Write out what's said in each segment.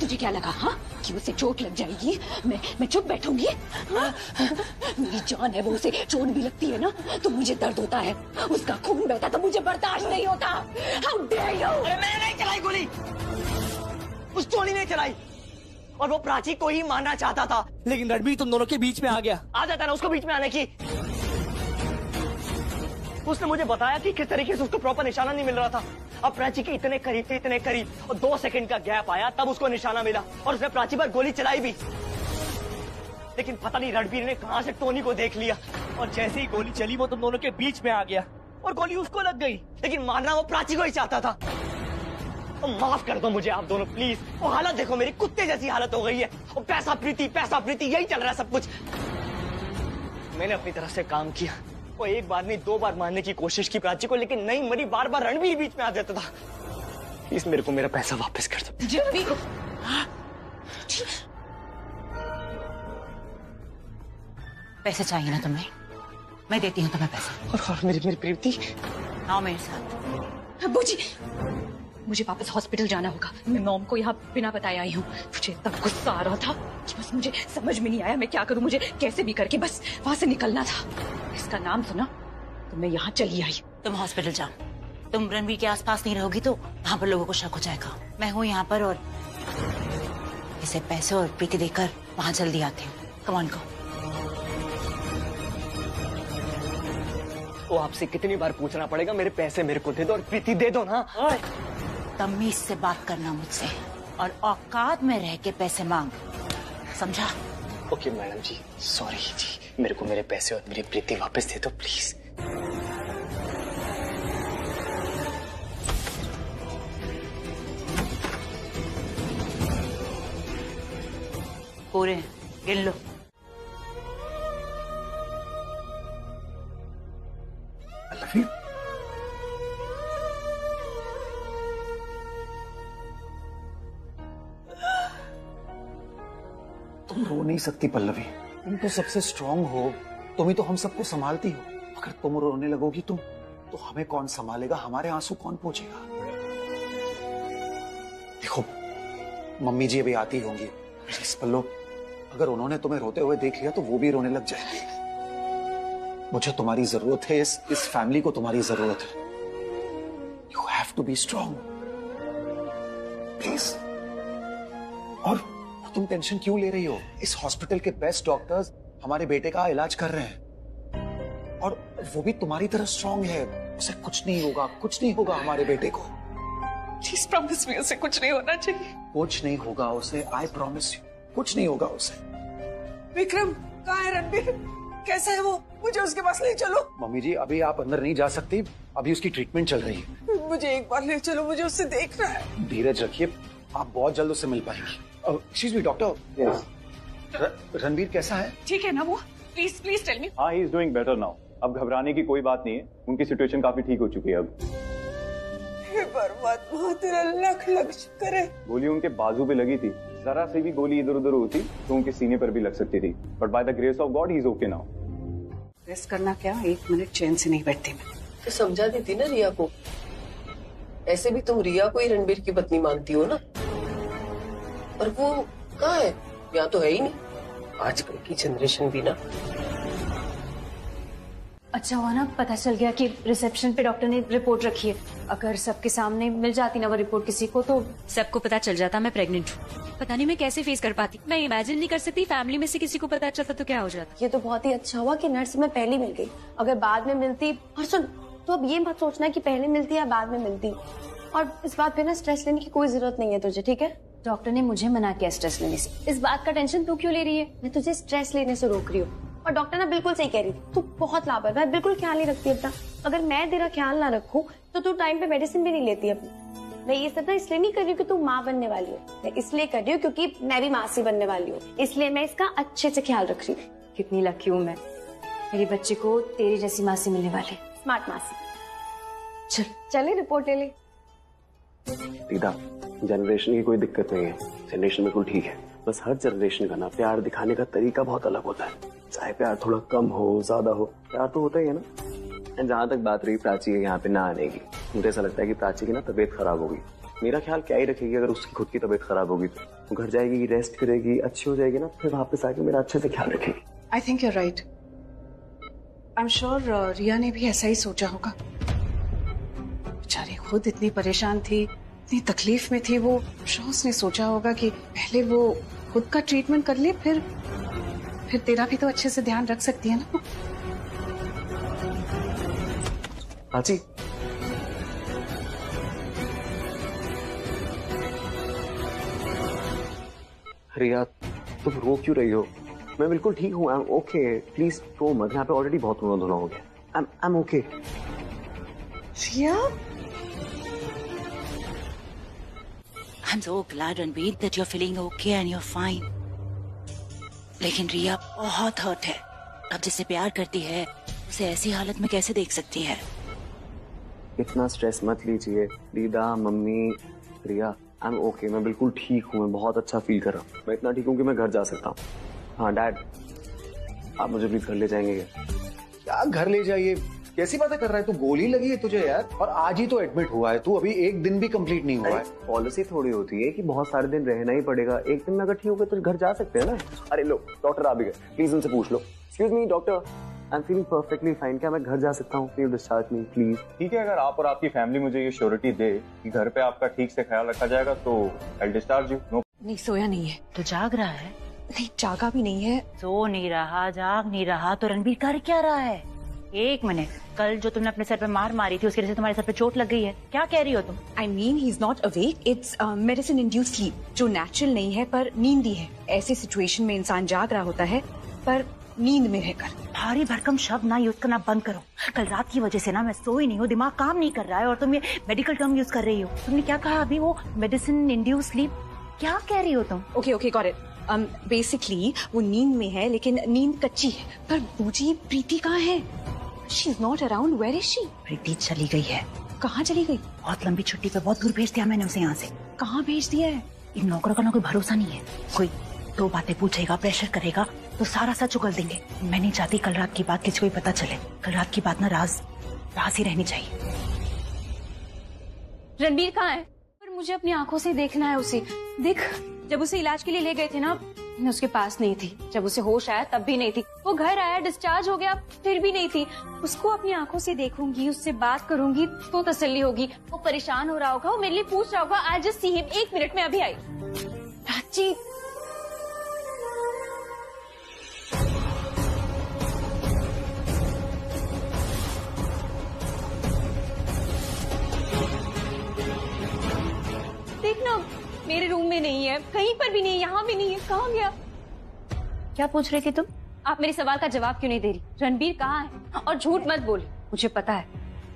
तुझे क्या लगा हाँ कि उसे चोट लग जाएगी? मैं चुप बैठूंगी? हाँ? मेरी जान है, वो उसे चोट भी लगती है ना तो मुझे दर्द होता है, उसका खून बहता तो मुझे बर्दाश्त नहीं होता। How dare you! अरे मैंने नहीं चलाई गोली, उस टोनी ने चलाई, और वो प्राची को ही मारना चाहता था, लेकिन रणबीर तुम दोनों के बीच में आ गया। आ जाता ना उसको बीच में आने की। उसने मुझे बताया कि किस तरीके से उसको प्रॉपर निशाना नहीं मिल रहा था। अब प्राची के इतने करीब थे, इतने करीब, और 2 सेकंड का गैप आया तब उसको निशाना मिला और उसने प्राची पर गोली चलाई भी। लेकिन पता नहीं रणबीर ने कहां से टोनी को देख लिया और जैसे ही गोली चली वो तुम दोनों के बीच में आ गया और गोली उसको लग गई। लेकिन मारना वो प्राची को ही चाहता था। तो माफ कर दो मुझे आप दोनों प्लीज। वो हालत देखो, मेरी कुत्ते जैसी हालत हो गई है। और पैसा प्रीति यही चल रहा है सब कुछ। मैंने अपनी तरफ से काम किया, वो 1 बार नहीं 2 बार मारने की कोशिश की प्राची को, लेकिन नहीं मरी, बार बार रणबीर बीच में आ जाता था। प्लीज मेरे को मेरा पैसा वापस कर दो। पैसे चाहिए ना तुम्हें? मैं देती हूँ तुम्हें पैसा। और मेरी प्रीति, आओ मेरे साथ। अब्बू जी, मुझे वापस हॉस्पिटल जाना होगा। मैं मॉम को यहाँ बिना बताए आई हूँ। मुझे इतना गुस्सा आ रहा था कि बस मुझे समझ में नहीं आया मैं क्या करूँ। मुझे कैसे भी करके बस वहाँ से निकलना था। इसका नाम सुना तो मैं यहाँ चली आई। तुम हॉस्पिटल जाओ। तुम रणबीर के आसपास नहीं रहोगी तो वहाँ पर लोगों को शक हो जाएगा। मैं हूँ यहाँ पर और इसे पैसे और प्रीति देकर वहाँ जल्दी आती हूँ। Come on go. वो आपसे कितनी बार पूछना पड़ेगा? मेरे पैसे मेरे को दे दो और प्रीति दे दो ना। तमीज से बात करना मुझसे और औकात में रह के पैसे मांग, समझा? ओके मैडम जी, सॉरी जी, मेरे को मेरे पैसे और मेरी प्रीति वापस दे दो प्लीज। पूरे गिन लो। पल्लवी, तुम रो नहीं सकती पल्लवी। तुम तो सबसे स्ट्रांग हो, तुम ही तो हम सबको संभालती हो। अगर तुम रोने लगोगी तो हमें कौन संभालेगा? हमारे आंसू कौन पोंछेगा? देखो मम्मी जी अभी आती होंगी, प्लीज पल्लो, अगर उन्होंने तुम्हें रोते हुए देख लिया तो वो भी रोने लग जाएंगे। मुझे तुम्हारी जरूरत है, इस फैमिली को तुम्हारी जरूरत है। You have to be strong please. और तुम टेंशन क्यों ले रही हो? इस हॉस्पिटल के बेस्ट डॉक्टर्स हमारे बेटे का इलाज कर रहे हैं और वो भी तुम्हारी तरह स्ट्रांग है। उसे कुछ नहीं होगा, कुछ नहीं होगा हमारे बेटे को। प्लीज प्रॉमिस मी, उसे कुछ नहीं होना चाहिए। कुछ नहीं होगा उसे, आई प्रॉमिस यू, कुछ नहीं होगा उसे। विक्रम कहाँ है? रणबीर कैसा है वो? मुझे उसके पास ले चलो। मम्मी जी अभी आप अंदर नहीं जा सकती, अभी उसकी ट्रीटमेंट चल रही है। मुझे एक बार ले चलो, मुझे उससे देखना है। धीरज रखिए, आप बहुत जल्द उससे मिल पाएंगी। एक्सक्यूज मी डॉक्टर, रणबीर कैसा है? ठीक है ना वो? Please please tell me. हाँ, he is doing better now. अब घबराने की कोई बात नहीं है, उनकी सिचुएशन काफी ठीक हो चुकी है अब। परमात्मा तेरा लाख लाख शुक्र है। गोली उनके बाजू पे लगी थी, जरा से भी गोली इधर उधर होती तो उनके सीने पर भी लग सकती थी, but by the grace of God he is okay now. Rest करना क्या, 1 मिनट चैन से नहीं बैठती मैं। तो समझा देती ना रिया को। ऐसे भी तुम रिया को ही रणबीर की पत्नी मानती हो ना। और वो कहाँ है? यहाँ तो है ही नहीं। आजकल की जनरेशन भी ना। अच्छा हुआ ना पता चल गया कि रिसेप्शन पे डॉक्टर ने रिपोर्ट रखी है। अगर सबके सामने मिल जाती ना वो रिपोर्ट किसी को तो सबको पता चल जाता मैं प्रेग्नेंट हूँ। पता नहीं मैं कैसे फेस कर पाती। मैं इमेजिन नहीं कर सकती फैमिली में से किसी को पता चलता तो क्या हो जाता। ये तो बहुत ही अच्छा हुआ कि नर्स में पहले मिल गई। अगर बाद में मिलती, और सुन तो अब ये मत सोचना कि पहले मिलती या बाद में मिलती। और इस बात पे ना स्ट्रेस लेने की कोई जरूरत नहीं है तुझे, ठीक है? डॉक्टर ने मुझे मना किया स्ट्रेस लेने से। इस बात का टेंशन तू क्यों ले रही है? मैं तुझे स्ट्रेस लेने से रोक रही हूँ। और डॉक्टर ना बिल्कुल सही कह रही थी, तू बहुत लापरवाह है, बिल्कुल ख्याल नहीं रखती अपना। अगर मैं तेरा ख्याल ना रखूं तो तू टाइम पे मेडिसिन भी नहीं लेती अपनी। मैं ये सब ना इसलिए नहीं कर रही हूँ कि तू माँ बनने वाली हो, मैं इसलिए कर रही हूँ क्योंकि मैं भी मासी बनने वाली हूँ, इसलिए मैं इसका अच्छे से ख्याल रख रही हूँ। कितनी लकी हूँ मैं, मेरे बच्चे को तेरी जैसी मासी मिलने वाली। स्मार्ट मासी। चले रिपोर्ट ले ले। दीदा, जनरेशन की कोई दिक्कत नहीं है, जनरेशन बिल्कुल ठीक है। बस हर जनरेशन का ना प्यार दिखाने का तरीका बहुत अलग होता है। चाहे प्यार थोड़ा कम हो ज्यादा हो, प्यार तो होता ही है ना। जहाँ तक बात रही प्राची के यहाँ पे ना आने की, मुझे ऐसा लगता है कि प्राची की ना तबीयत खराब होगी। मेरा ख्याल क्या ही रखेगी अगर उसकी खुद की तबीयत खराब होगी तो। वो घर जाएगी, रेस्ट करेगी, अच्छी हो जाएगी ना, फिर वापस आके मेरा अच्छे से ख्याल रखेगी। I think you right. I am sure Riya ने भी ऐसा ही सोचा होगा। बेचारी खुद इतनी परेशान थी, इतनी तकलीफ में थी, वो श्योर उसने सोचा होगा कि पहले वो खुद का ट्रीटमेंट कर ले, फिर तेरा भी तो अच्छे से ध्यान रख सकती है ना। प्राची, रिया तुम रो क्यों रही हो? मैं बिल्कुल ठीक हूँ। आई एम ओके, प्लीज रो मत। यहाँ पे ऑलरेडी बहुत रोना धोना हो गया। I am okay. Riya, I'm so glad, Ranbir, that you're feeling okay and you're fine. लेकिन रिया बहुत हर्ट है। अब जिससे प्यार करती है उसे ऐसी हालत में कैसे देख सकती है? इतना स्ट्रेस मत लीजिए दीदा, mummy, Riya. I am okay, मैं बिल्कुल ठीक हूँ। मैं बहुत अच्छा फील कर रहा हूँ। मैं इतना ठीक हूँ कि मैं घर जा सकता हूँ। हाँ डैड, आप मुझे प्लीज घर ले जाएंगे क्या? क्या घर ले जाइए, कैसी बातें कर रहा है तू? गोली लगी है तुझे यार, और आज ही तो एडमिट हुआ है तू, अभी एक दिन भी कंप्लीट नहीं हुआ है। पॉलिसी थोड़ी होती है कि बहुत सारे दिन रहना ही पड़ेगा। एक दिन में अगर ठीक हो गए तो घर जा सकते हैं ना। अरे लो, डॉक्टर आ भी गए, प्लीज उनसे पूछ लो। Excuse me doctor, I am feeling perfectly fine. क्या मैं घर जा सकता हूँ? Please discharge me please. ठीक है, अगर आप और आपकी फैमिली मुझे ये श्योरिटी दे कि घर पे आपका ठीक से ख्याल रखा जाएगा तो आई डिस्चार्ज यू। नो, नहीं सोया नहीं है। तो जाग रहा है? नहीं जागा भी नहीं है। सो नहीं रहा, जाग नहीं रहा, तो रणबीर कर क्या रहा है? एक मिनट, कल जो तुमने अपने सर पे मार मारी थी उसकी वजह से तुम्हारे सर पे चोट लग गई है, क्या कह रही हो तुम? I mean he is not awake. It's medicine induced sleep, जो नेचुरल नहीं है पर नींदी है। ऐसी सिचुएशन में इंसान जाग रहा होता है पर नींद में रहकर। भारी भरकम शब्द ना यूज करना बंद करो। कल रात की वजह से ना मैं सोई नहीं हूँ, दिमाग काम नहीं कर रहा है और तुम ये मेडिकल टर्म यूज कर रही हो। तुमने क्या कहा अभी? वो मेडिसिन इंड्यूस स्लीप, क्या कह रही हो तुम? Okay got it. बेसिकली वो नींद में है लेकिन नींद कच्ची है। पर बूजी प्रीति कहाँ है? She is not around. Where is she? प्रीति चली गई है। कहाँ चली गई? बहुत लंबी छुट्टी पे, बहुत दूर भेज दिया मैंने उसे यहाँ से। कहाँ भेज दिया है? इन नौकरों का ना कोई भरोसा नहीं है। कोई दो बातें पूछेगा, प्रेशर करेगा तो सारा सच उगल देंगे। मैं नहीं चाहती कल रात की बात किसी को भी पता चले। कल रात की बात ना राज ही रहनी चाहिए। रणबीर कहाँ है? पर मुझे अपनी आंखों से देखना है उसे। देख, जब उसे इलाज के लिए ले गए थे ना, मैं उसके पास नहीं थी। जब उसे होश आया तब भी नहीं थी। वो घर आया, डिस्चार्ज हो गया, फिर भी नहीं थी। उसको अपनी आंखों से देखूंगी, उससे बात करूंगी तो तसल्ली होगी। वो परेशान हो रहा होगा, वो मेरे लिए पूछ रहा होगा। I just see him. एक मिनट में अभी आई। प्राची, देखना, मेरे रूम में नहीं है, कहीं पर भी नहीं है, यहाँ भी नहीं है। कहाँ गया? क्या पूछ रही थी तुम? आप मेरे सवाल का जवाब क्यों नहीं दे रही? रणबीर कहाँ है? और झूठ मत बोली, मुझे पता है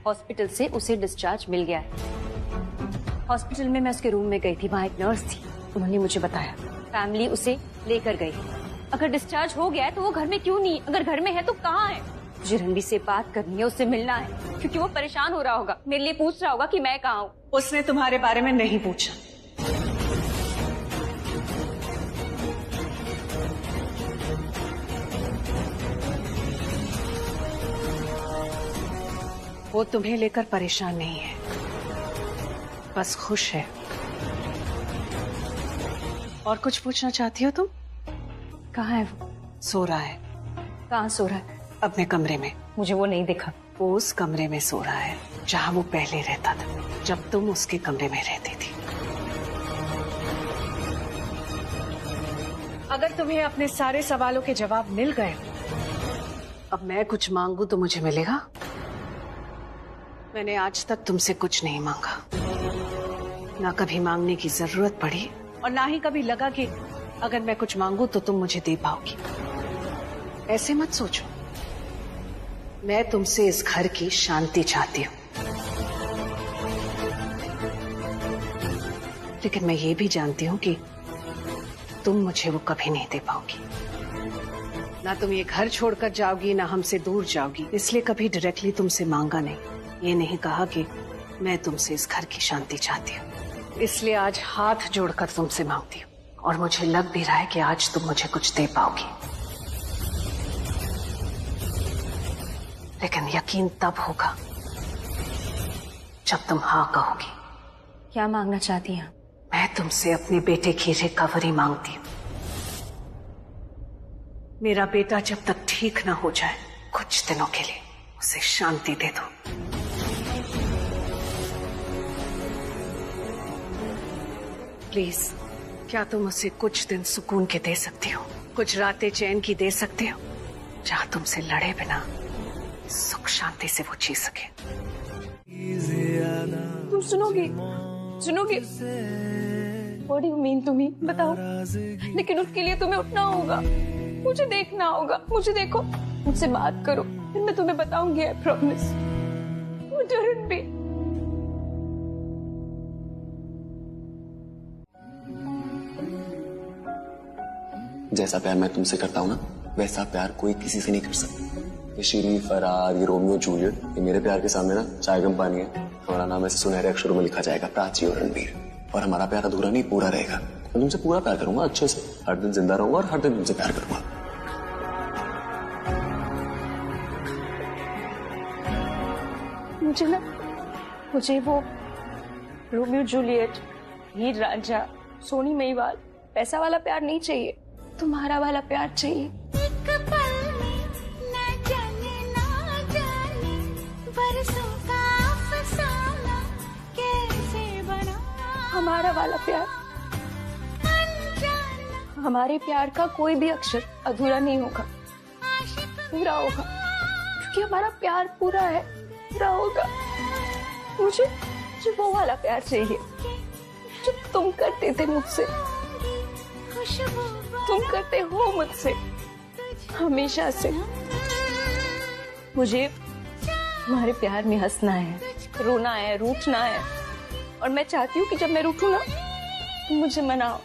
हॉस्पिटल से उसे डिस्चार्ज मिल गया है। हॉस्पिटल में मैं उसके रूम में गई थी, वहाँ एक नर्स थी, उन्होंने मुझे बताया फैमिली उसे लेकर गई। अगर डिस्चार्ज हो गया है तो वो घर में क्यों नहीं? अगर घर में है तो कहाँ है? मुझे रणबीर से बात करनी है, उससे मिलना है, क्योंकि वो परेशान हो रहा होगा, मेरे लिए पूछ रहा होगा कि मैं कहाँ हूँ। उसने तुम्हारे बारे में नहीं पूछा। वो तुम्हें लेकर परेशान नहीं है, बस खुश है। और कुछ पूछना चाहती हो तुम? कहाँ है वो? सो रहा है। कहाँ सो रहा है? अपने कमरे में। मुझे वो नहीं दिखा। वो उस कमरे में सो रहा है जहाँ वो पहले रहता था, जब तुम उसके कमरे में रहती थी। अगर तुम्हें अपने सारे सवालों के जवाब मिल गए, अब मैं कुछ मांगू तो मुझे मिलेगा? मैंने आज तक तुमसे कुछ नहीं मांगा, ना कभी मांगने की जरूरत पड़ी और ना ही कभी लगा कि अगर मैं कुछ मांगू तो तुम मुझे दे पाओगी। ऐसे मत सोचो। मैं तुमसे इस घर की शांति चाहती हूँ, लेकिन मैं ये भी जानती हूँ कि तुम मुझे वो कभी नहीं दे पाओगी। ना तुम ये घर छोड़कर जाओगी, ना हमसे दूर जाओगी। इसलिए कभी डायरेक्टली तुमसे मांगा नहीं, ये नहीं कहा कि मैं तुमसे इस घर की शांति चाहती हूँ। इसलिए आज हाथ जोड़कर तुमसे मांगती हूँ, और मुझे लग भी रहा है कि आज तुम मुझे कुछ दे पाओगी। लेकिन यकीन तब होगा जब तुम हाँ कहोगी। क्या मांगना चाहती हैं? मैं तुमसे अपने बेटे की रिकवरी मांगती हूँ। मेरा बेटा जब तक ठीक ना हो जाए, कुछ दिनों के लिए उसे शांति दे दो। प्लीज, क्या तुम उसे कुछ दिन सुकून के दे सकती हो? कुछ रातें चैन की दे सकते हो, जहां तुमसे लड़े बिना सुख शांति से वो जी सके। तुम सुनोगे? What do you mean to me? बताओ। लेकिन उसके लिए तुम्हें उठना होगा, मुझे देखना होगा। मुझे देखो, मुझसे बात करो, फिर मैं तुम्हें बताऊंगी। I promise. रणबीर, जैसा प्यार मैं तुमसे करता हूँ ना, वैसा प्यार कोई किसी से नहीं कर सकता। ये शीरी, फरार, ये रोमियो जूलियट, ये मेरे प्यार के सामने ना चाय गम पानी है। हमारा नाम ऐसे सुनहरे अक्षरों में लिखा जाएगा, प्राची और रणबीर। और हमारा प्यार अधूरा नहीं, पूरा रहेगा। मैं तुमसे पूरा प्यार करूंगा, अच्छे से। हर दिन जिंदा रहूंगा और हर दिन तुमसे प्यार करूंगा। मुझे वो रोमियो जूलियट, हीर रांझा, सोनी महिवाल पैसा वाला प्यार नहीं चाहिए, तुम्हारा वाला प्यार चाहिए। हमारा वाला प्यार। हमारे प्यार का कोई भी अक्षर अधूरा नहीं होगा, पूरा होगा, क्योंकि हमारा प्यार पूरा है, पूरा होगा। मुझे वो वाला प्यार चाहिए जो तुम करते थे मुझसे, तुम करते हो मुझसे हमेशा से। मुझे तुम्हारे प्यार में हंसना है, रोना है, रूठना है, और मैं चाहती हूँ कि जब मैं रूठूं ना, तुम मुझे मनाओ,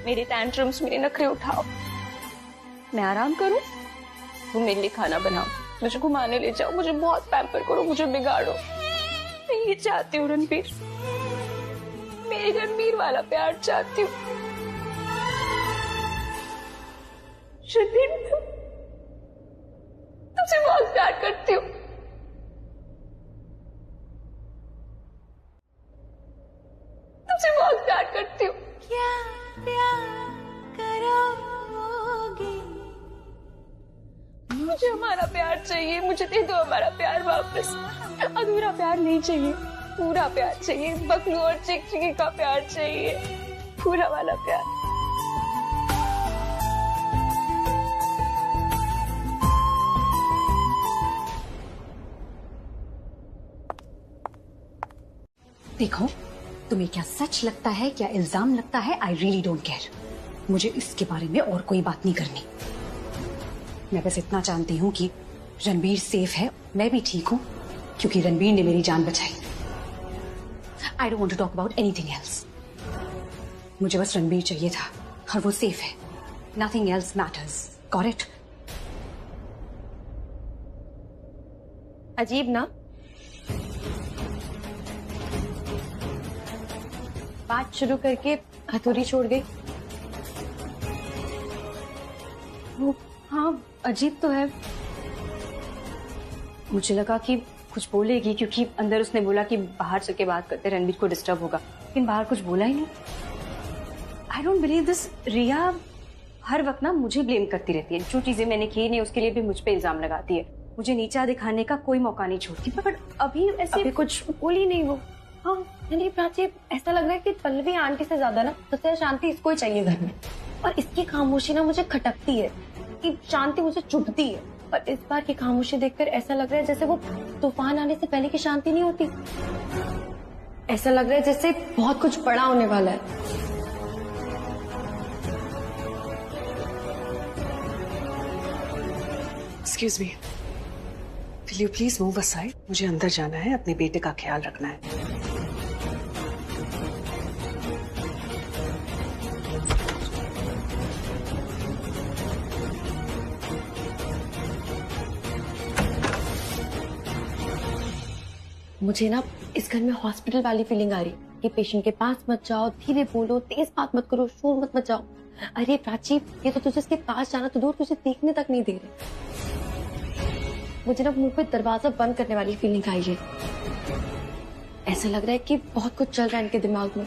मेरे टैंट्रम्स, मेरे नखरे उठाओ, मैं आराम करूं, तुम मेरे लिए खाना बनाओ, मुझे घुमाने ले जाओ, मुझे बहुत पैम्पर करो, मुझे बिगाड़ो। मैं ये चाहती हूँ रणबीर, मेरे रणबीर वाला प्यार चाहती हूँ। रणबीर, तुमसे बहुत प्यार करती हूँ। तुमसे बहुत प्यार करती हूँ। क्या प्यार करोगे? मुझे हमारा प्यार चाहिए, मुझे दे दो हमारा प्यार वापस। अधूरा प्यार नहीं चाहिए, पूरा प्यार चाहिए। बकलू और चिकचिकी का प्यार चाहिए, पूरा वाला प्यार। देखो, तुम्हें क्या सच लगता है, क्या इल्जाम लगता है, आई रियली डोंट केयर। मुझे इसके बारे में और कोई बात नहीं करनी। मैं बस इतना जानती हूँ कि रणबीर सेफ है, मैं भी ठीक हूँ, क्योंकि रणबीर ने मेरी जान बचाई। I don't want to talk about anything else. मुझे बस रणबीर चाहिए था और वो सेफ है। Nothing else matters. Got it? अजीब ना, बात शुरू करके अधूरी छोड़ गई। हाँ, अजीब तो है। मुझे लगा कि कुछ बोलेगी, क्योंकि अंदर उसने बोला कि बाहर चल के बात करते रणबीर को डिस्टर्ब होगा, लेकिन बाहर कुछ बोला ही नहीं। I don't believe this. Riya हर वक्त ना मुझे ब्लेम करती रहती है, जो चीजें मैंने की नहीं उसके लिए भी मुझ पे इल्जाम लगाती है। मुझे नीचा दिखाने का कोई मौका नहीं छोड़ती, पर अभी ऐसे अभी कुछ बोली नहीं वो। हाँ, नहीं प्राची, ऐसा लग रहा है कि पल्लवी आंटी से ज्यादा ना सबसे शांति इसको ही चाहिए घर में। और इसकी खामोशी ना मुझे खटकती है, कि शांति मुझे चुभती है। और इस बार की खामोशी देखकर ऐसा लग रहा है जैसे वो तूफान आने से पहले की शांति नहीं होती। ऐसा लग रहा है जैसे बहुत कुछ बड़ा होने वाला है। Excuse me, will you please move aside? मुझे अंदर जाना है, अपने बेटे का ख्याल रखना है। मुझे ना इस घर में हॉस्पिटल वाली फीलिंग आ रही है कि पेशेंट के पास मत जाओ, धीरे बोलो, तेज बात मत करो, शोर मत मचाओ। अरे प्राची, ये तो तुझे इसके पास जाना तो दूर, तुझे देखने तक नहीं दे रहे। मुझे ना मुंह पे दरवाजा बंद करने वाली फीलिंग आई है। ऐसा लग रहा है कि बहुत कुछ चल रहा है इनके दिमाग में।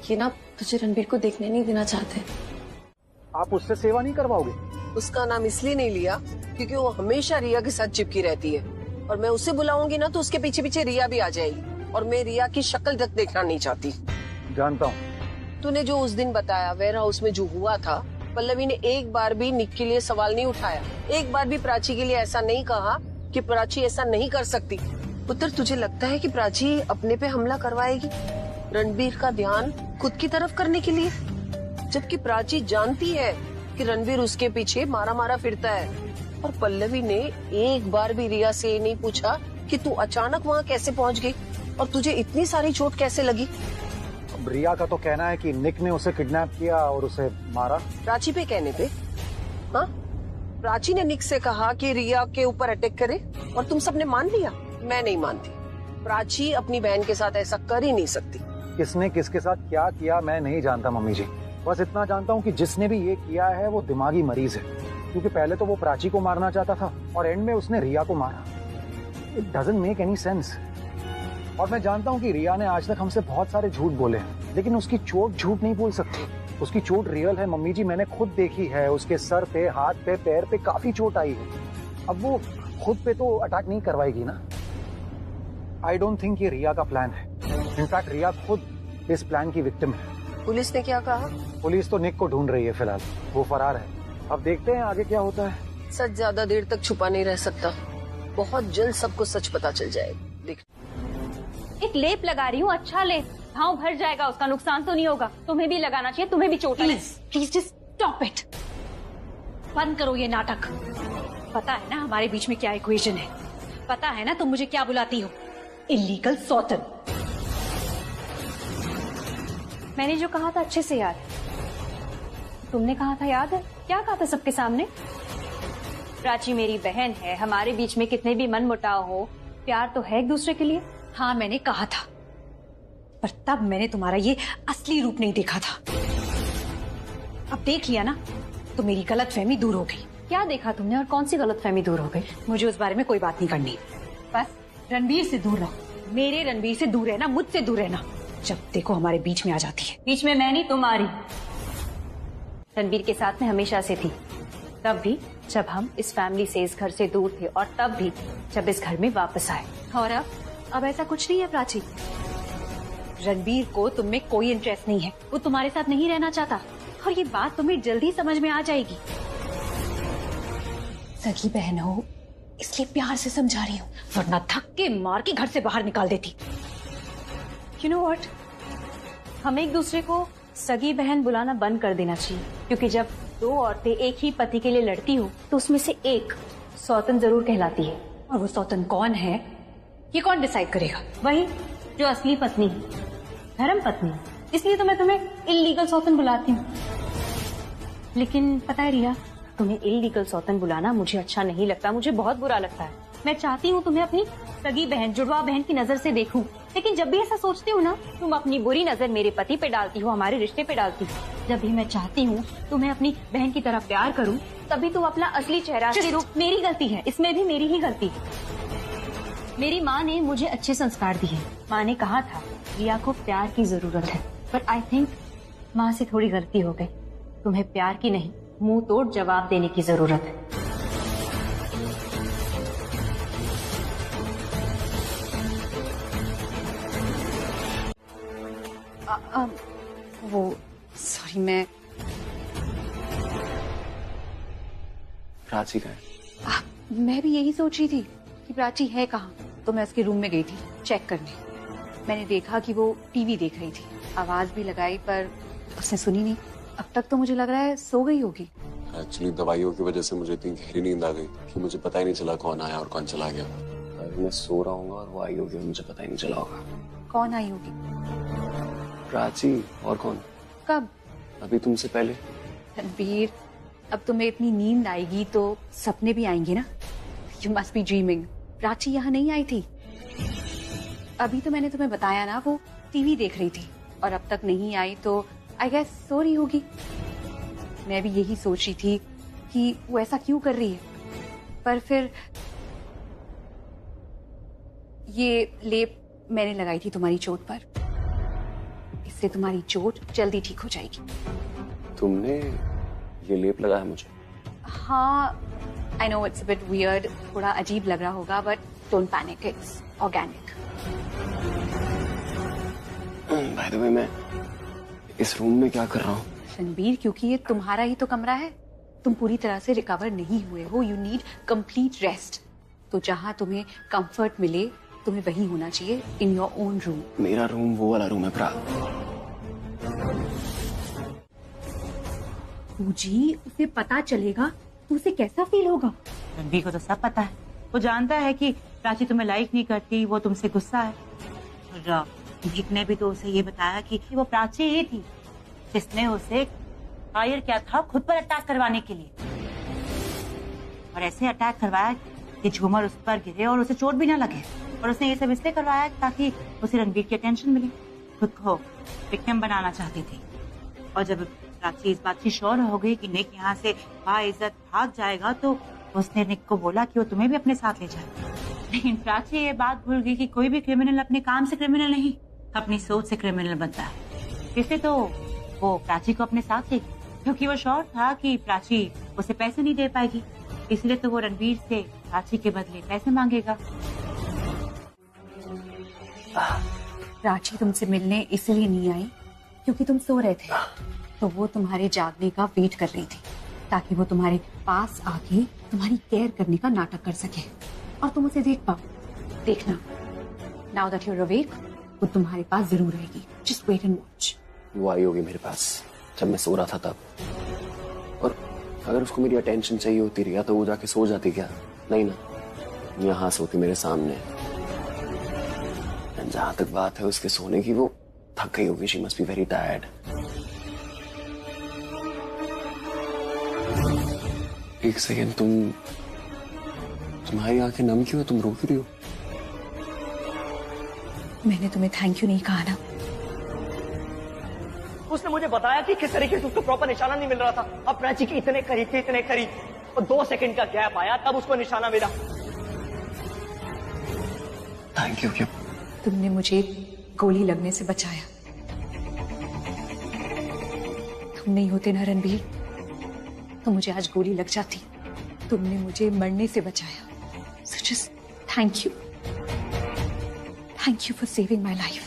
ये ना तुझे रणबीर को देखने नहीं देना चाहते। आप उससे सेवा नहीं करवाओगे? उसका नाम इसलिए नहीं लिया क्योंकि वो हमेशा रिया के साथ चिपकी रहती है, और मैं उसे बुलाऊंगी ना तो उसके पीछे पीछे रिया भी आ जाएगी, और मैं रिया की शक्ल तक देखना नहीं चाहती। जानता हूँ। तूने जो उस दिन बताया वेयर हाउस में जो हुआ था, पल्लवी ने एक बार भी निक के लिए सवाल नहीं उठाया, एक बार भी प्राची के लिए ऐसा नहीं कहा कि प्राची ऐसा नहीं कर सकती। पुत्र, तुझे लगता है कि प्राची अपने पे हमला करवाएगी रणबीर का ध्यान खुद की तरफ करने के लिए, जबकि प्राची जानती है कि रणबीर उसके पीछे मारा मारा फिरता है। और पल्लवी ने एक बार भी रिया से ये नहीं पूछा कि तू अचानक वहाँ कैसे पहुँच गई और तुझे इतनी सारी चोट कैसे लगी। अब रिया का तो कहना है कि निक ने उसे किडनैप किया और उसे मारा। प्राची पे कहने पे? हाँ, प्राची ने निक से कहा कि रिया के ऊपर अटैक करे और तुम सबने मान लिया। मैं नहीं मानती, प्राची अपनी बहन के साथ ऐसा कर ही नहीं सकती। किसने किसके साथ क्या किया मैं नहीं जानता मम्मी जी, बस इतना जानता हूँ कि जिसने भी ये किया है वो दिमागी मरीज है, क्योंकि पहले तो वो प्राची को मारना चाहता था और एंड में उसने रिया को मारा। It doesn't make any sense. और मैं जानता हूँ कि रिया ने आज तक हमसे बहुत सारे झूठ बोले हैं, लेकिन उसकी चोट झूठ नहीं बोल सकती। उसकी चोट रियल है मम्मी जी, मैंने खुद देखी है। उसके सर पे, हाथ पे, पैर पे काफी चोट आई है। अब वो खुद पे तो अटैक नहीं करवाएगी ना। आई डोंट थिंक ये रिया का प्लान है। इनफैक्ट रिया खुद इस प्लान की विक्टिम है। पुलिस ने क्या कहा? पुलिस तो निक को ढूंढ रही है फिलहाल, वो फरार है। अब देखते हैं आगे क्या होता है। सच ज्यादा देर तक छुपा नहीं रह सकता, बहुत जल्द सबको सच पता चल जाएगा। देख, एक लेप लगा रही हूँ, अच्छा लेप, घाव भर जाएगा, उसका नुकसान तो नहीं होगा। तुम्हें भी लगाना चाहिए, तुम्हें भी चोट लगे। Please just stop it. बंद करो ये नाटक। पता है ना हमारे बीच में क्या इक्वेशन है, पता है ना तुम मुझे क्या बुलाती हो, इल्लीगल सौतन। मैंने जो कहा था अच्छे से याद, तुमने कहा था याद है? क्या कहा था सबके सामने? प्राची मेरी बहन है, हमारे बीच में कितने भी मनमुटाव हो, प्यार तो है एक दूसरे के लिए। हाँ मैंने कहा था, पर तब मैंने तुम्हारा ये असली रूप नहीं देखा था। अब देख लिया ना, तो मेरी गलतफहमी दूर हो गई। क्या देखा तुमने और कौन सी गलतफहमी दूर हो गई? मुझे उस बारे में कोई बात नहीं करनी, बस रणबीर से दूर रहो। मेरे रणबीर से दूर रहना, मुझसे दूर रहना। जब देखो हमारे बीच में आ जाती है। बीच में मैं नहीं, तुम्हारी। रणबीर के साथ में हमेशा से थी, तब भी जब हम इस फैमिली से, इस घर से दूर थे, और तब भी जब इस घर में वापस आए। और अब ऐसा कुछ नहीं है प्राची। रणबीर को तुम में कोई इंटरेस्ट नहीं है, वो तुम्हारे साथ नहीं रहना चाहता, और ये बात तुम्हें जल्दी समझ में आ जाएगी। सगी बहन हो इसलिए प्यार से समझा रही हूँ, वरना धक्के मार के घर से बाहर निकाल देती। You know what? हमें एक दूसरे को सगी बहन बुलाना बंद कर देना चाहिए, क्योंकि जब दो औरतें एक ही पति के लिए लड़ती हो तो उसमें से एक सौतन जरूर कहलाती है। और वो सौतन कौन है ये कौन डिसाइड करेगा? वही जो असली पत्नी है, धर्म पत्नी। इसलिए तो मैं तुम्हें इल्लीगल सौतन बुलाती हूँ। लेकिन पता है रिया, तुम्हें इल्लीगल सौतन बुलाना मुझे अच्छा नहीं लगता, मुझे बहुत बुरा लगता है। मैं चाहती हूँ तुम्हें अपनी सगी बहन, जुड़वा बहन की नजर से देखूं, लेकिन जब भी ऐसा सोचती हूँ ना, तुम अपनी बुरी नजर मेरे पति पे डालती हो, हमारे रिश्ते पे डालती हो। जब भी मैं चाहती हूँ तुम्हें अपनी बहन की तरह प्यार करूँ, तभी तुम अपना असली चेहरा, असली रूप। मेरी गलती है, इसमें भी मेरी ही गलती है। मेरी माँ ने मुझे अच्छे संस्कार दिए। माँ ने कहा था रिया को प्यार की जरूरत है, बट आई थिंक माँ से थोड़ी गलती हो गई। तुम्हें प्यार की नहीं, मुंह तोड़ जवाब देने की जरूरत है। वो सॉरी, मैं प्राची का है। मैं भी यही सोच रही थी कि प्राची है कहाँ, तो मैं उसके रूम में गई थी चेक करने। मैंने देखा कि वो टीवी देख रही थी, आवाज भी लगाई पर उसने सुनी नहीं। अब तक तो मुझे लग रहा है सो गई होगी। एक्चुअली दवाइयों की वजह से मुझे इतनी गहरी नींद आ गई कि मुझे पता ही नहीं चला कौन आया और कौन चला गया। अभी मैं सो रहा हूँ और वो आई होगी और मुझे पता ही नहीं चला होगा। कौन आई होगी? प्राची। और कौन? कब? अभी तुमसे पहले। रणबीर, अब तुम्हें इतनी नींद आएगी तो सपने भी आएंगे ना। You must be dreaming. Prachi यहाँ नहीं आई थी। अभी तो मैंने तुम्हें बताया ना, वो टीवी देख रही थी और अब तक नहीं आई, तो आई गेस सो रही होगी। मैं भी यही सोच रही थी कि वो ऐसा क्यों कर रही है, पर फिर ये लेप मैंने लगाई थी तुम्हारी चोट पर, इससे तुम्हारी चोट जल्दी ठीक हो जाएगी। तुमने ये लेप लगाया मुझे? हाँ, I know it's a bit weird, थोड़ा अजीब लग रहा होगा, but don't panic, it's organic. By the way, मैं इस रूम में क्या कर रहा हूँ? रणबीर, क्योंकि ये तुम्हारा ही तो कमरा है, तुम पूरी तरह से रिकवर नहीं हुए हो, यू नीड कंप्लीट रेस्ट। तो जहाँ तुम्हें कंफर्ट मिले तुम्हें वही होना चाहिए, इन योर ओन रूम। मेरा रूम वो वाला रूम है प्रा। जी, उसे पता चलेगा तो उसे कैसा फील होगा? रणबीर को तो सब पता है, वो जानता है कि प्राची तुम्हें लाइक नहीं करती, वो तुमसे गुस्सा है। और गीत ने भी तो उसे ये बताया कि वो प्राची ही थी जिसने उसे हायर किया था खुद पर अटैक करवाने के लिए, और ऐसे अटैक करवाया कि झूमर उस पर गिरे और उसे चोट भी ना लगे। और उसने ये सब इसलिए करवाया ताकि उसे रणबीर की अटेंशन मिले, खुद को विक्टिम बनाना चाहती थी। और जब प्राची इस बात की श्योर हो गई कि निक यहाँ से बाइज्जत भाग जाएगा, तो उसने निक को बोला कि वो तुम्हें भी अपने साथ ले जाए। लेकिन प्राची ये बात भूल गई कि कोई भी क्रिमिनल अपने काम से क्रिमिनल नहीं, अपनी सोच से क्रिमिनल बनता है। इसलिए तो वो प्राची को अपने साथ ले गई, क्योंकि वो श्योर था कि प्राची उसे पैसे नहीं दे पाएगी। इसलिए तो वो रणबीर से प्राची के बदले पैसे मांगेगा। प्राची तुमसे मिलने इसलिए नहीं आई क्योंकि तुम सो रहे थे, तो वो तुम्हारे जागने का वेट कर रही थी ताकि वो तुम्हारे पास आके तुम्हारी केयर करने का नाटक कर सके और तुम उसे देख पाओ। देखना, now that you are awake, वो तुम्हारे पास जरूर रहेगी। Just wait and watch. वो आई होगी मेरे पास जब मैं सो रहा था तब, और अगर उसको मेरी अटेंशन चाहिए होती रिया तो वो जाके सो जाती क्या? नहीं ना, यहाँ सोती मेरे सामने। जहां तक बात है उसके सोने की, वो थक गई होगी, she must be very tired. एक सेकेंड, तुम्हारी आंखें नम क्यों है? तुम रो क्यों रही हो? मैंने तुम्हें थैंक यू नहीं कहा ना। उसने मुझे बताया कि किस तरीके से उसको प्रॉपर निशाना नहीं मिल रहा था। अब प्राची के इतने करीब थे, इतने करीब, और 2 सेकंड का गैप आया तब उसको निशाना मिला। Thank you. क्यों? तुमने मुझे गोली लगने से बचाया। तुम नहीं होते ना रणबीर, तो मुझे आज गोली लग जाती। तुमने मुझे मरने से बचाया। So just thank you. Thank you for saving my life.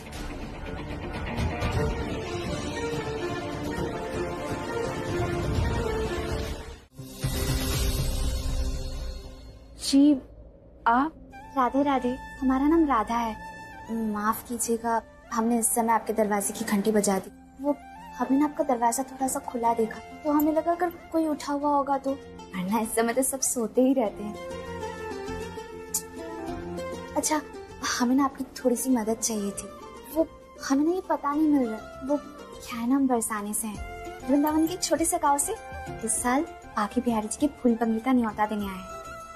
जी आप? राधे राधे, हमारा नाम राधा है। माफ कीजिएगा, हमने इस समय आपके दरवाजे की घंटी बजा दी। वो हमने ना आपका दरवाजा थोड़ा सा खुला देखा, तो हमें लगा अगर कोई उठा हुआ होगा तो, वरना इस समय तो सब सोते ही रहते हैं। अच्छा, हमें ना आपकी थोड़ी सी मदद चाहिए थी। वो हमें ना ये पता नहीं मिल रहा, वो क्या है ना, हम बरसाने से हैं, वृंदावन के एक छोटे से गाँव से। इस साल बाकी बिहारी जी के फूल बंगले का न्योता देने आए हैं।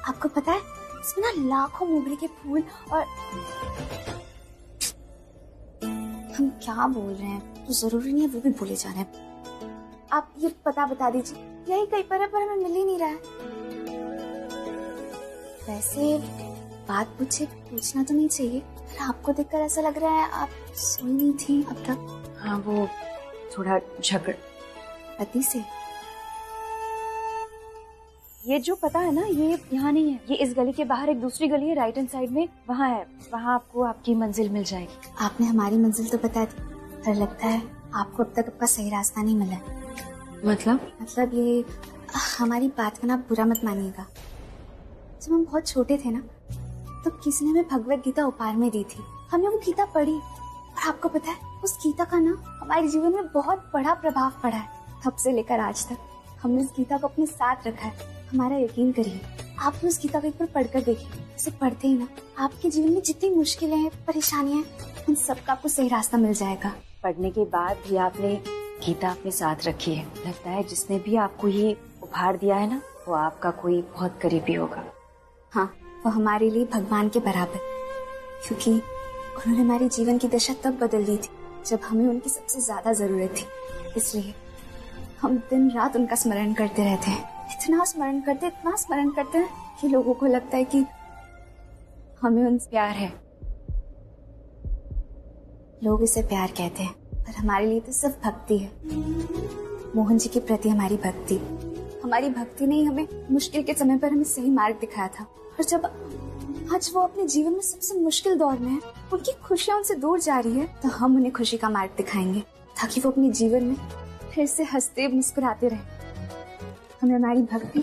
आपको पता है इसमें ना लाखों मोगरे के फूल, और हम क्या बोल रहे हैं, तो जरूरी नहीं है वो भी भूले जा रहे हैं। आप ये पता बता दीजिए, यही कहीं पर है पर हमें मिल ही नहीं रहा है। वैसे बात पूछना तो नहीं चाहिए, पर आपको देखकर ऐसा लग रहा है आप सोई नहीं थी अब तक। हाँ, वो थोड़ा झगड़ पति से। ये जो पता है ना, ये यहाँ नहीं है, ये इस गली के बाहर एक दूसरी गली है, राइट हैंड साइड में, वहाँ है। वहाँ आपको आपकी मंजिल मिल जाएगी। आपने हमारी मंजिल तो बता दी, पर लगता है आपको अब तक आपका सही रास्ता नहीं मिला। मतलब ये, हमारी बात का ना बुरा मत मानिएगा। जब हम बहुत छोटे थे ना, तो किसी ने हमें भगवत गीता उपहार में दी थी। हमने वो गीता पढ़ी, और आपको पता है उस गीता का ना हमारे जीवन में बहुत बड़ा प्रभाव पड़ा है। तब से लेकर आज तक हमने इस गीता को अपने साथ रखा है। हमारा यकीन करिए, आप भी उस गीता को एक बार पढ़कर देखिए। इसे पढ़ते ही ना आपके जीवन में जितनी मुश्किलें हैं, परेशानियां हैं, उन सबका आपको सही रास्ता मिल जाएगा। पढ़ने के बाद भी आपने गीता अपने साथ रखी है। लगता है जिसने भी आपको ये उपहार दिया है ना, वो आपका कोई बहुत करीबी होगा। हाँ, वो हमारे लिए भगवान के बराबर, क्योंकि उन्होंने हमारे जीवन की दशा तब बदल दी थी जब हमें उनकी सबसे ज्यादा जरूरत थी। इसलिए हम दिन रात उनका स्मरण करते रहते हैं। इतना स्मरण करते हैं कि लोगों को लगता है कि हमें उनसे प्यार है। लोग इसे प्यार कहते हैं, पर हमारे लिए तो सिर्फ भक्ति है। मोहन जी के प्रति हमारी भक्ति ने ही हमें मुश्किल के समय पर हमें सही मार्ग दिखाया था। और जब आज वो अपने जीवन में सबसे मुश्किल दौर में है, उनकी खुशियां उनसे दूर जा रही है, तो हम उन्हें खुशी का मार्ग दिखाएंगे ताकि वो अपने जीवन में फिर से हंसते मुस्कुराते रहे। हमें हमारी भक्ति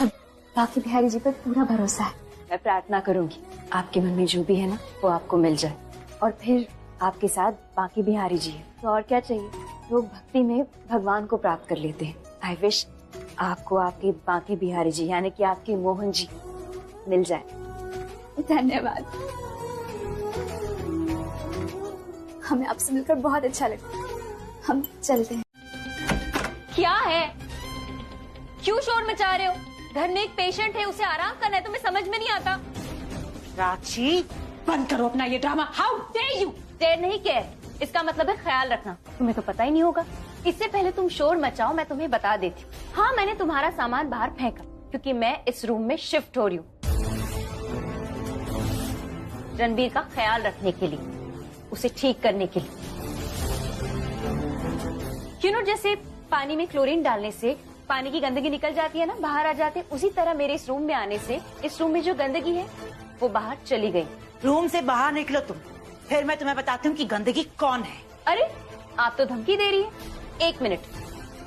और बाकी बिहारी जी पर पूरा भरोसा है। मैं प्रार्थना करूंगी आपके मन में जो भी है ना वो आपको मिल जाए, और फिर आपके साथ बाकी बिहारी जी है तो और क्या चाहिए। लोग भक्ति में भगवान को प्राप्त कर लेते हैं। आई विश आपको आपके बाकी बिहारी जी यानी कि आपके मोहन जी मिल जाए। धन्यवाद। हमें आपसे मिलकर बहुत अच्छा लगा। हम चलते हैं। क्या है, क्यों शोर मचा रहे हो? घर में एक पेशेंट है, उसे आराम करना है, तुम्हें समझ में नहीं आता? प्राची, बंद करो अपना ये ड्रामा। How dare you. देर नहीं केयर, इसका मतलब है ख्याल रखना। तुम्हें तो पता ही नहीं होगा। इससे पहले तुम शोर मचाओ मैं तुम्हें बता देती हूँ। हाँ, मैंने तुम्हारा सामान बाहर फेंका क्योंकि मैं इस रूम में शिफ्ट हो रही हूँ रणबीर का ख्याल रखने के लिए, उसे ठीक करने के लिए। जैसे पानी में क्लोरीन डालने से पानी की गंदगी निकल जाती है ना, बाहर आ जाते, उसी तरह मेरे इस रूम में आने से इस रूम में जो गंदगी है वो बाहर चली गई। रूम से बाहर निकलो तुम, फिर मैं तुम्हें बताती हूँ कि गंदगी कौन है। अरे आप तो धमकी दे रही है। 1 मिनट,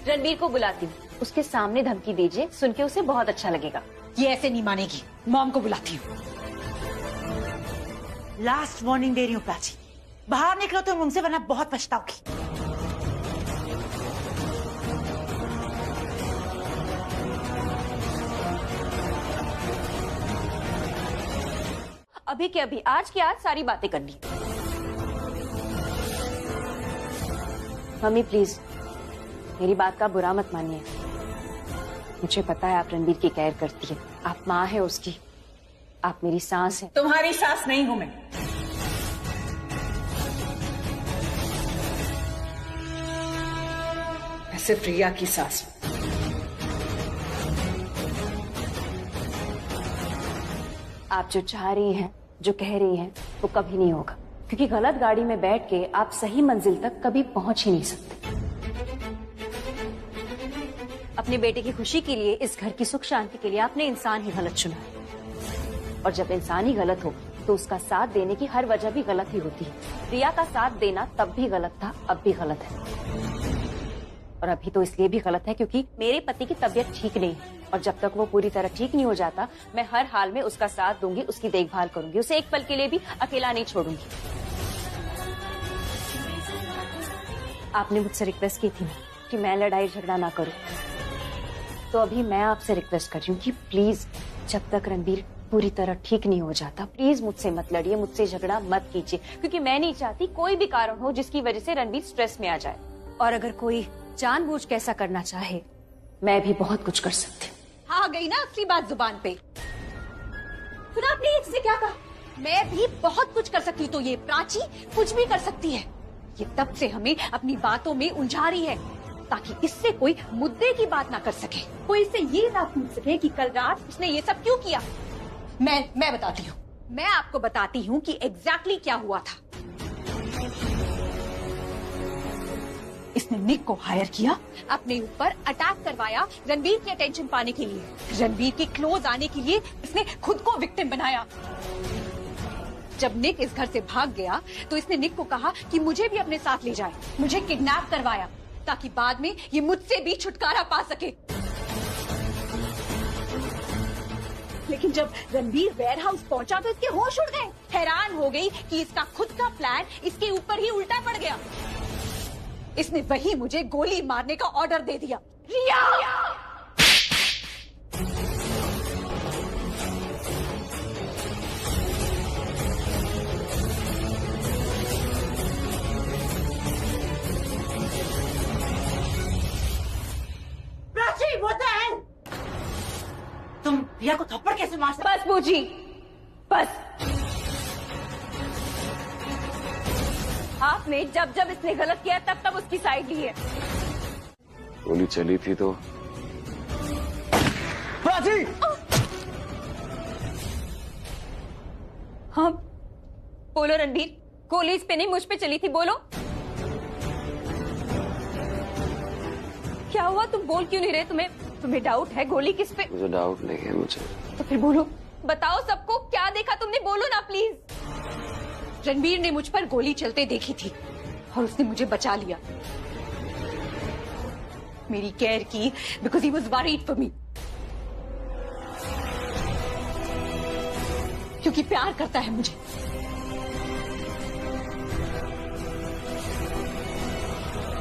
रणबीर को बुलाती हूँ, उसके सामने धमकी दीजिए, सुन के उसे बहुत अच्छा लगेगा। ये ऐसे नहीं मानेगी। मॉम को बुलाती हूँ। लास्ट वार्निंग दे रही हूँ प्राची, बाहर निकलो तुम रूम से, वरना बहुत पछताओगी। अभी के अभी, आज की आज सारी बातें करनी। मम्मी प्लीज मेरी बात का बुरा मत मानिए। मुझे पता है आप रणबीर की केयर करती है, आप माँ है उसकी, आप मेरी सास है। तुम्हारी सास नहीं हूं मैं। सिर्फ रिया की सास। आप जो चाह रही हैं, जो कह रही हैं, वो कभी नहीं होगा, क्योंकि गलत गाड़ी में बैठ के आप सही मंजिल तक कभी पहुंच ही नहीं सकते। अपने बेटे की खुशी के लिए, इस घर की सुख शांति के लिए आपने इंसान ही गलत चुना है, और जब इंसान ही गलत हो तो उसका साथ देने की हर वजह भी गलत ही होती है। रिया का साथ देना तब भी गलत था, अब भी गलत है, और अभी तो इसलिए भी गलत है क्योंकि मेरे पति की तबीयत ठीक नहीं है, और जब तक वो पूरी तरह ठीक नहीं हो जाता मैं हर हाल में उसका साथ दूंगी, उसकी देखभाल करूंगी, उसे एक पल के लिए भी अकेला नहीं छोड़ूंगी। आपने मुझसे रिक्वेस्ट की थी कि मैं लड़ाई झगड़ा ना करूं, तो अभी मैं आपसे रिक्वेस्ट कर रही हूँ कि प्लीज जब तक रणबीर पूरी तरह ठीक नहीं हो जाता, प्लीज मुझसे मत लड़िए, मुझसे झगड़ा मत कीजिए, क्योंकि मैं नहीं चाहती कोई भी कारण हो जिसकी वजह से रणबीर स्ट्रेस में आ जाए। और अगर कोई जानबूझ के ऐसा करना चाहे, मैं भी बहुत कुछ कर सकती हूँ। आ गई ना असली बात जुबान पे। सुना आपने इससे क्या कहा? मैं भी बहुत कुछ कर सकती हूँ, तो ये प्राची कुछ भी कर सकती है। ये तब से हमें अपनी बातों में उलझा रही है ताकि इससे कोई मुद्दे की बात ना कर सके, कोई इससे ये ना पूछ सके कि कल रात उसने ये सब क्यों किया। मैं बताती हूँ, मैं आपको बताती हूँ कि एग्जैक्टली क्या हुआ था। इसने निक को हायर किया, अपने ऊपर अटैक करवाया रणबीर की अटेंशन पाने के लिए, रणबीर के क्लोज आने के लिए इसने खुद को विक्टिम बनाया। जब निक इस घर से भाग गया तो इसने निक को कहा कि मुझे भी अपने साथ ले जाए, मुझे किडनैप करवाया ताकि बाद में ये मुझसे भी छुटकारा पा सके। लेकिन जब रणबीर वेयरहाउस पहुंचा तो इसके होश उड़ गए। हैरान हो गई कि इसका खुद का प्लान इसके ऊपर ही उल्टा पड़ गया। इसने वही मुझे गोली मारने का ऑर्डर दे दिया। रिया! प्राची, वो तो है। तुम रिया को थप्पड़ कैसे मार सकते? बस बूजी, बस। आपने जब जब इसने गलत किया तब तब उसकी साइड ली है। गोली चली थी तो प्राची! हाँ बोलो रणबीर, गोली इस पे नहीं, मुझ पे चली थी। बोलो क्या हुआ? तुम बोल क्यों नहीं रहे? तुम्हें डाउट है? गोली किस पे? मुझे डाउट नहीं है मुझे। तो फिर बोलो, बताओ सबको क्या देखा तुमने, बोलो ना प्लीज। रणबीर ने मुझ पर गोली चलते देखी थी और उसने मुझे बचा लिया, मेरी केयर की, because he was worried for me. क्योंकि प्यार करता है मुझे।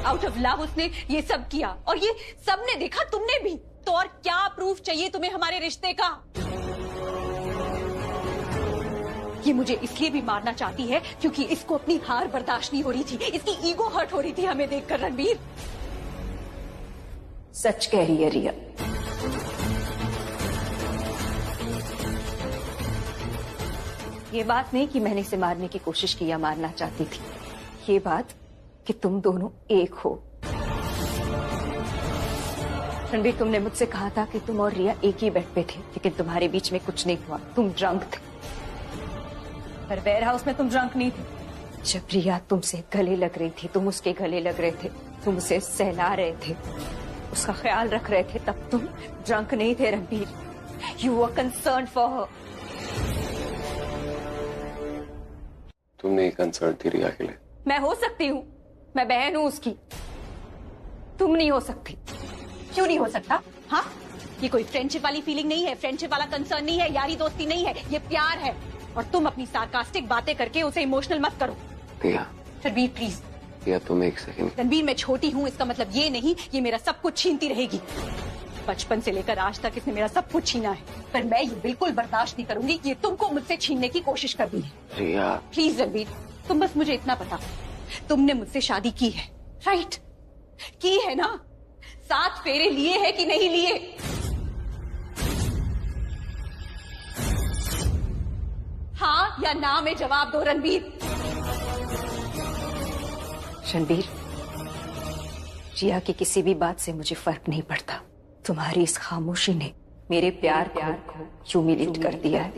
आउट ऑफ लव उसने ये सब किया और ये सबने देखा, तुमने भी। तो और क्या प्रूफ चाहिए तुम्हें हमारे रिश्ते का? ये मुझे इसलिए भी मारना चाहती है क्योंकि इसको अपनी हार बर्दाश्त नहीं हो रही थी, इसकी ईगो हर्ट हो रही थी हमें देखकर। रणबीर सच कह रही है रिया। ये बात नहीं कि मैंने इसे मारने की कोशिश की या मारना चाहती थी, ये बात कि तुम दोनों एक हो। रणबीर, तुमने मुझसे कहा था कि तुम और रिया एक ही बेड पे थे, लेकिन तुम्हारे बीच में कुछ नहीं हुआ, तुम ड्रंक थे। पर वेयर हाउस में तुम ड्रंक नहीं थे। जब रिया तुमसे गले लग रही थी, तुम उसके गले लग रहे थे, तुम उसे सहला रहे थे, उसका ख्याल रख रहे थे, तब तुम ड्रंक नहीं थे Ranbir. You were concern for her. तुम नहीं कंसर्न थी रिया के लिए। मैं हो सकती हूँ, मैं बहन हूँ उसकी, तुम नहीं हो सकती। क्यों नहीं हो सकता? हाँ, ये कोई फ्रेंडशिप वाली फीलिंग नहीं है, फ्रेंडशिप वाला कंसर्न नहीं है, यारी दोस्ती नहीं है, ये प्यार है। और तुम अपनी सार्कास्टिक बातें करके उसे इमोशनल मत करो। रिया, रणबीर प्लीज। रिया तुम एक सेकंड। रणबीर, मैं छोटी हूँ इसका मतलब ये नहीं ये मेरा सब कुछ छीनती रहेगी। बचपन से लेकर आज तक इसने मेरा सब कुछ छीना है, पर मैं ये बिल्कुल बर्दाश्त नहीं करूंगी कि ये तुमको मुझसे छीनने की कोशिश कर रही है। रिया प्लीज रणबीर, तुम बस मुझे इतना बता, तुमने मुझसे शादी की है, राइट? की है ना? 7 फेरे लिए है कि नहीं लिए? हाँ या ना में जवाब दो रणबीर। रणबीर, जिया की किसी भी बात से मुझे फर्क नहीं पड़ता। तुम्हारी इस खामोशी ने मेरे प्यार को ह्यूमिलेट कर दिया है।